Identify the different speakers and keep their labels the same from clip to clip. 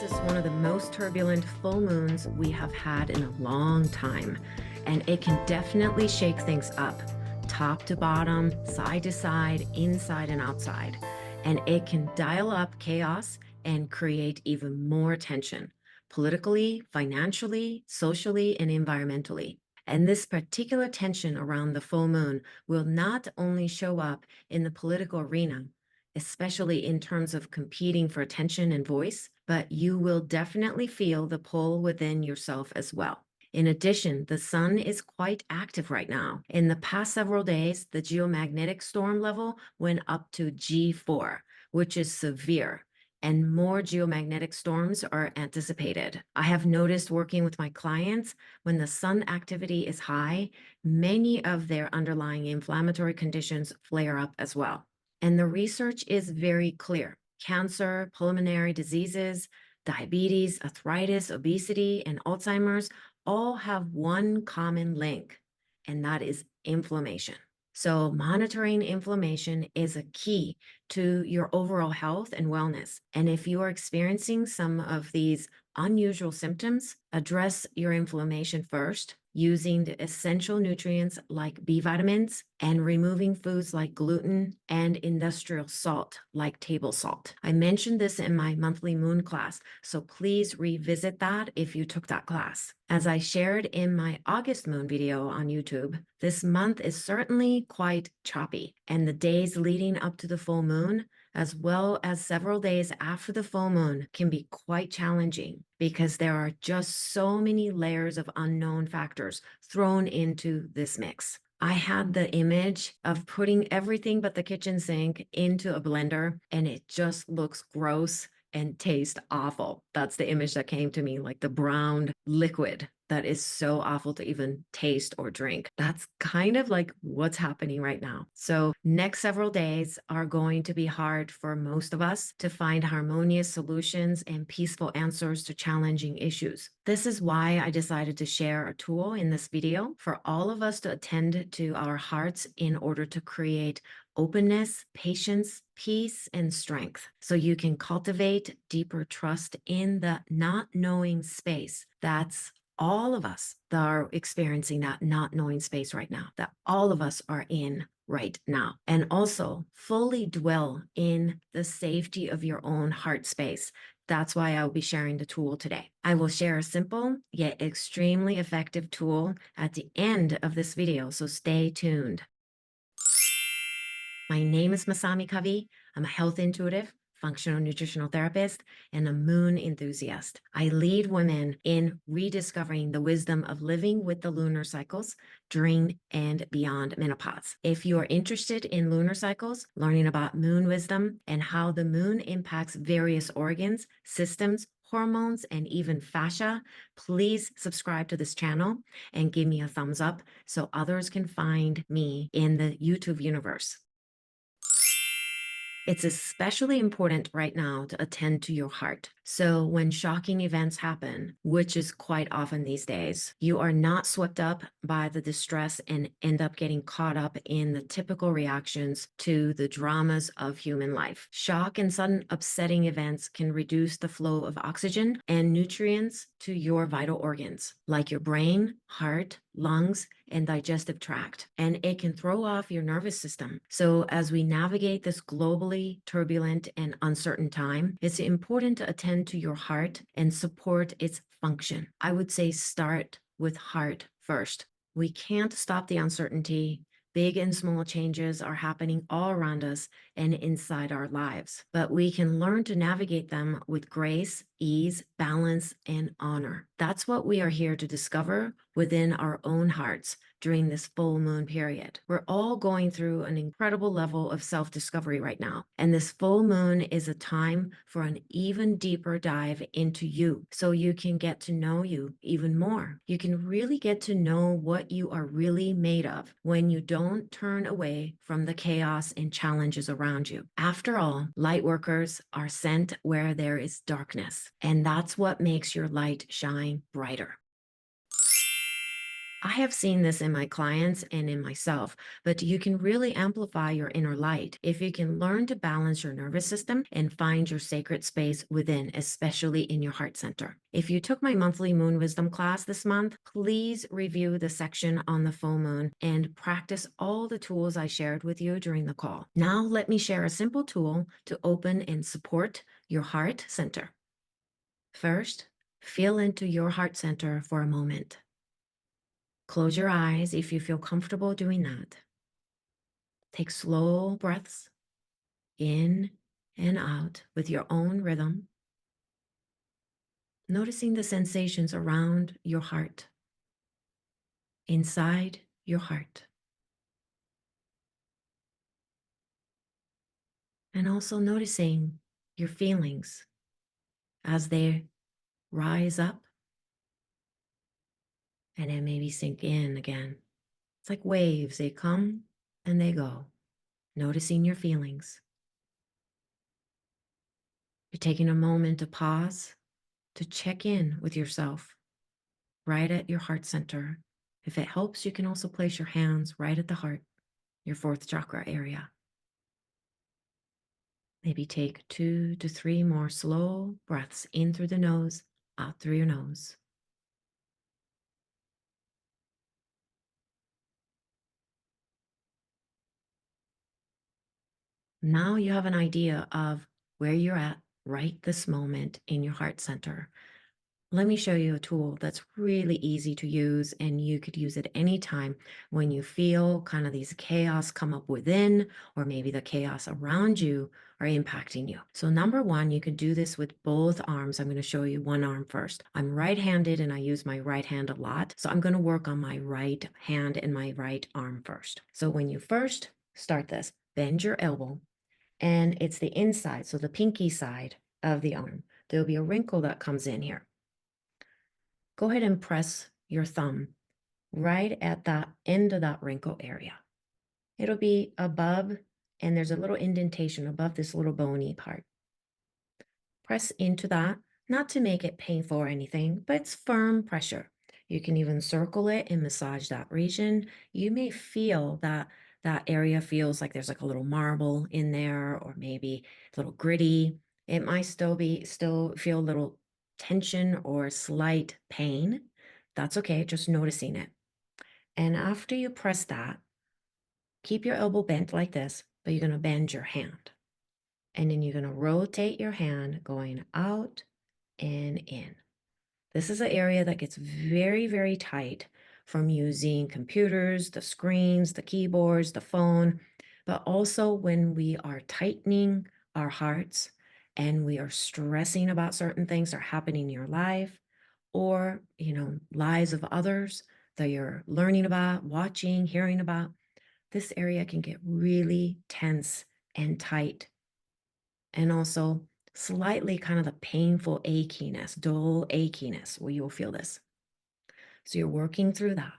Speaker 1: This is one of the most turbulent full moons we have had in a long time, and it can definitely shake things up, top to bottom, side to side, inside and outside. And it can dial up chaos and create even more tension, politically, financially, socially, and environmentally. And this particular tension around the full moon will not only show up in the political arena, especially in terms of competing for attention and voice, but you will definitely feel the pull within yourself as well. In addition, the sun is quite active right now. In the past several days, the geomagnetic storm level went up to G4, which is severe, and more geomagnetic storms are anticipated. I have noticed working with my clients, when the sun activity is high, many of their underlying inflammatory conditions flare up as well. And the research is very clear. Cancer, pulmonary diseases, diabetes, arthritis, obesity, and Alzheimer's all have one common link, and that is inflammation. So monitoring inflammation is a key to your overall health and wellness. And if you are experiencing some of these unusual symptoms, address your inflammation first using the essential nutrients like B vitamins and removing foods like gluten and industrial salt like table salt. I mentioned this in my monthly moon class, so please revisit that if you took that class. As I shared in my August moon video on YouTube, this month is certainly quite choppy, and the days leading up to the full moon, as well as several days after the full moon, can be quite challenging because there are just so many layers of unknown factors thrown into this mix. I had the image of putting everything but the kitchen sink into a blender, and it just looks gross and tastes awful. That's the image that came to me, like the brown liquid that is so awful to even taste or drink. That's kind of like what's happening right now. So next several days are going to be hard for most of us to find harmonious solutions and peaceful answers to challenging issues. This is why I decided to share a tool in this video for all of us to attend to our hearts in order to create openness, patience, peace, and strength, so you can cultivate deeper trust in the not knowing space. That's all of us that are experiencing that not knowing space right now, that all of us are in right now. And also fully dwell in the safety of your own heart space. That's why I'll be sharing the tool today. I will share a simple yet extremely effective tool at the end of this video, so stay tuned. My name is Masami Covey. I'm a health intuitive, functional nutritional therapist, and a moon enthusiast. I lead women in rediscovering the wisdom of living with the lunar cycles during and beyond menopause. If you are interested in lunar cycles, learning about moon wisdom and how the moon impacts various organs, systems, hormones, and even fascia, please subscribe to this channel and give me a thumbs up so others can find me in the YouTube universe. It's especially important right now to attend to your heart. So when shocking events happen, which is quite often these days, you are not swept up by the distress and end up getting caught up in the typical reactions to the dramas of human life. Shock and sudden upsetting events can reduce the flow of oxygen and nutrients to your vital organs, like your brain, heart, lungs, and digestive tract, and it can throw off your nervous system. So as we navigate this globally turbulent and uncertain time, it's important to attend to your heart and support its function. I would say start with heart first. We can't stop the uncertainty. Big and small changes are happening all around us and inside our lives, but we can learn to navigate them with grace, ease, balance, and honor. That's what we are here to discover within our own hearts during this full moon period. We're all going through an incredible level of self-discovery right now, and this full moon is a time for an even deeper dive into you, so you can get to know you even more. You can really get to know what you are really made of when you don't turn away from the chaos and challenges around you. After all, light workers are sent where there is darkness, and that's what makes your light shine brighter. I have seen this in my clients and in myself, but you can really amplify your inner light if you can learn to balance your nervous system and find your sacred space within, especially in your heart center. If you took my monthly moon wisdom class this month, please review the section on the full moon and practice all the tools I shared with you during the call. Now, let me share a simple tool to open and support your heart center. First, feel into your heart center for a moment. Close your eyes if you feel comfortable doing that. Take slow breaths in and out with your own rhythm, noticing the sensations around your heart, inside your heart, and also noticing your feelings as they rise up and then maybe sink in again. It's like waves, they come and they go, noticing your feelings. You're taking a moment to pause, to check in with yourself right at your heart center. If it helps, you can also place your hands right at the heart, your fourth chakra area. Maybe take 2 to 3 more slow breaths in through the nose, out through your nose. Now you have an idea of where you're at right this moment in your heart center. Let me show you a tool that's really easy to use, and you could use it anytime when you feel kind of these chaos come up within, or maybe the chaos around you are impacting you. So number one, you could do this with both arms. I'm going to show you one arm first. I'm right-handed and I use my right hand a lot. So I'm going to work on my right hand and my right arm first. So when you first start this, bend your elbow, and it's the inside, so the pinky side of the arm. There'll be a wrinkle that comes in here. Go ahead and press your thumb right at that end of that wrinkle area. It'll be above, and there's a little indentation above this little bony part. Press into that, not to make it painful or anything, but it's firm pressure. You can even circle it and massage that region. You may feel that that area feels like there's like a little marble in there, or maybe a little gritty. It might still feel a little tension or slight pain. That's okay, just noticing it. And after you press that, keep your elbow bent like this, but you're going to bend your hand. And then you're going to rotate your hand going out and in. This is an area that gets very, very tight from using computers, the screens, the keyboards, the phone, but also when we are tightening our hearts and we are stressing about certain things that are happening in your life, or, lives of others that you're learning about, watching, hearing about. This area can get really tense and tight, and also slightly kind of the painful achiness, dull achiness, where you'll feel this. So you're working through that,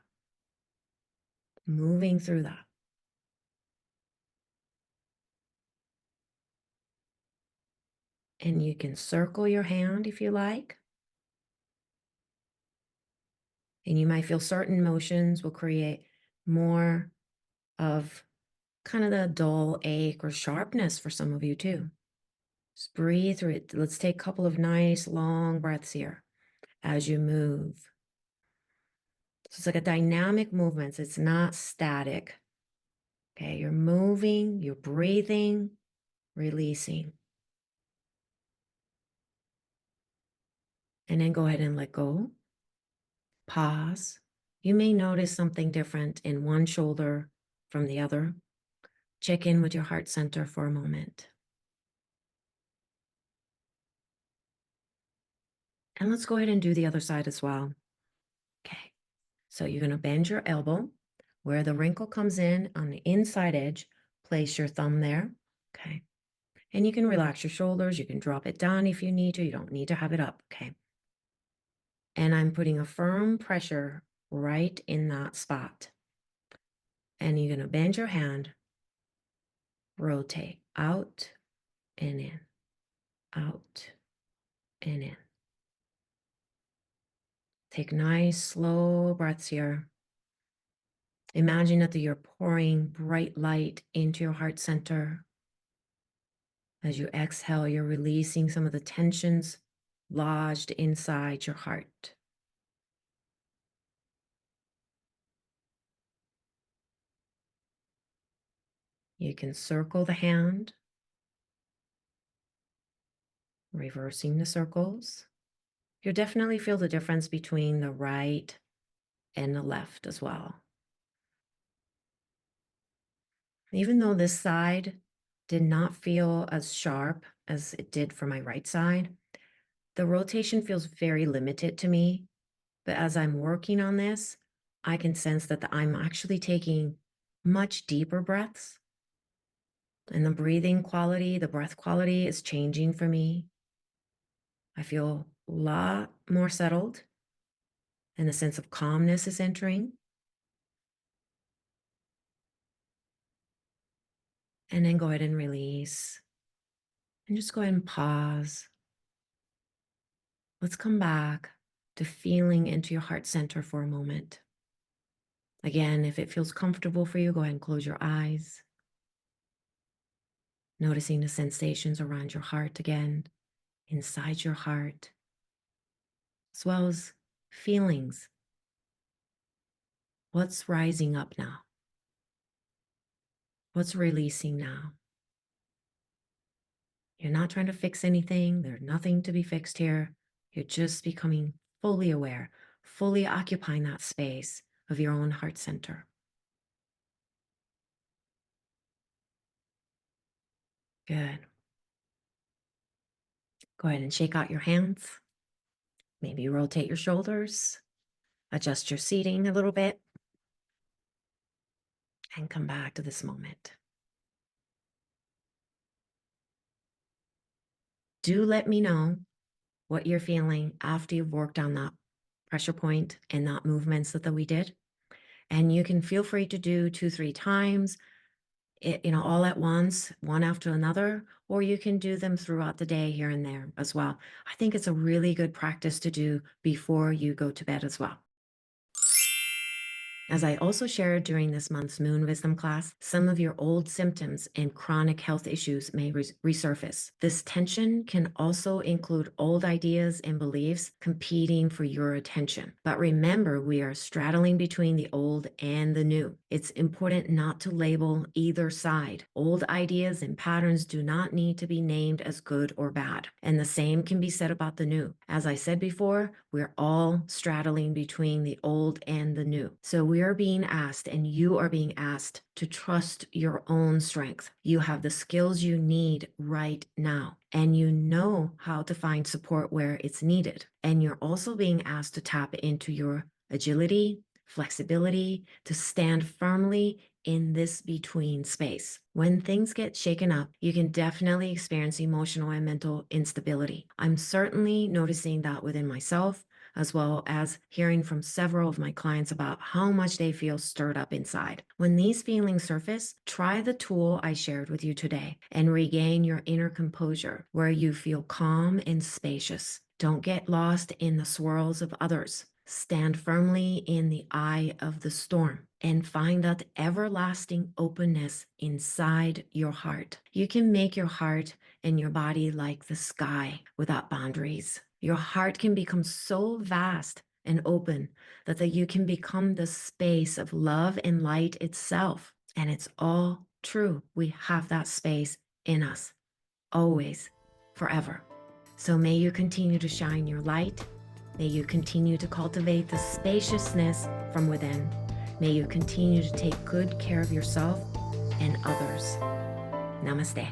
Speaker 1: moving through that. And you can circle your hand if you like. And you might feel certain motions will create more of kind of the dull ache or sharpness for some of you too. Just breathe through it. Let's take a couple of nice long breaths here as you move. So it's like a dynamic movement. It's not static. Okay, you're moving, you're breathing, releasing. And then go ahead and let go. Pause. You may notice something different in one shoulder from the other. Check in with your heart center for a moment. And let's go ahead and do the other side as well. Okay, so you're going to bend your elbow where the wrinkle comes in on the inside edge. Place your thumb there. Okay, and you can relax your shoulders. You can drop it down if you need to. You don't need to have it up. Okay, and I'm putting a firm pressure right in that spot. And you're going to bend your hand, rotate out and in, out and in. Take nice, slow breaths here. Imagine that you're pouring bright light into your heart center. As you exhale, you're releasing some of the tensions lodged inside your heart. You can circle the hand, reversing the circles. You'll definitely feel the difference between the right and the left as well. Even though this side did not feel as sharp as it did for my right side, the rotation feels very limited to me. But as I'm working on this, I can sense that I'm actually taking much deeper breaths. And the breathing quality, the breath quality is changing for me. I feel a lot more settled, and a sense of calmness is entering. And then go ahead and release. And just go ahead and pause. Let's come back to feeling into your heart center for a moment. Again, if it feels comfortable for you, go ahead and close your eyes. Noticing the sensations around your heart again, inside your heart, as well as feelings. What's rising up now? What's releasing now? You're not trying to fix anything. There's nothing to be fixed here. You're just becoming fully aware, fully occupying that space of your own heart center. Good. Go ahead and shake out your hands. Maybe rotate your shoulders, adjust your seating a little bit, and come back to this moment. Do let me know what you're feeling after you've worked on that pressure point and that movements that we did. And you can feel free to do 2-3 times, all at once, one after another, or you can do them throughout the day here and there as well. I think it's a really good practice to do before you go to bed as well. As I also shared during this month's Moon Wisdom class, some of your old symptoms and chronic health issues may resurface. This tension can also include old ideas and beliefs competing for your attention. But remember, we are straddling between the old and the new. It's important not to label either side. Old ideas and patterns do not need to be named as good or bad. And the same can be said about the new. As I said before, we're all straddling between the old and the new. So we are being asked, and you are being asked, to trust your own strength. You have the skills you need right now, and you know how to find support where it's needed. And you're also being asked to tap into your agility, flexibility, to stand firmly in this between space. When things get shaken up, you can definitely experience emotional and mental instability. I'm certainly noticing that within myself, as well as hearing from several of my clients about how much they feel stirred up inside. When these feelings surface, try the tool I shared with you today and regain your inner composure where you feel calm and spacious. Don't get lost in the swirls of others. Stand firmly in the eye of the storm and find that everlasting openness inside your heart. You can make your heart and your body like the sky without boundaries. Your heart can become so vast and open that you can become the space of love and light itself. And it's all true. We have that space in us, always, forever. So may you continue to shine your light. May you continue to cultivate the spaciousness from within. May you continue to take good care of yourself and others. Namaste.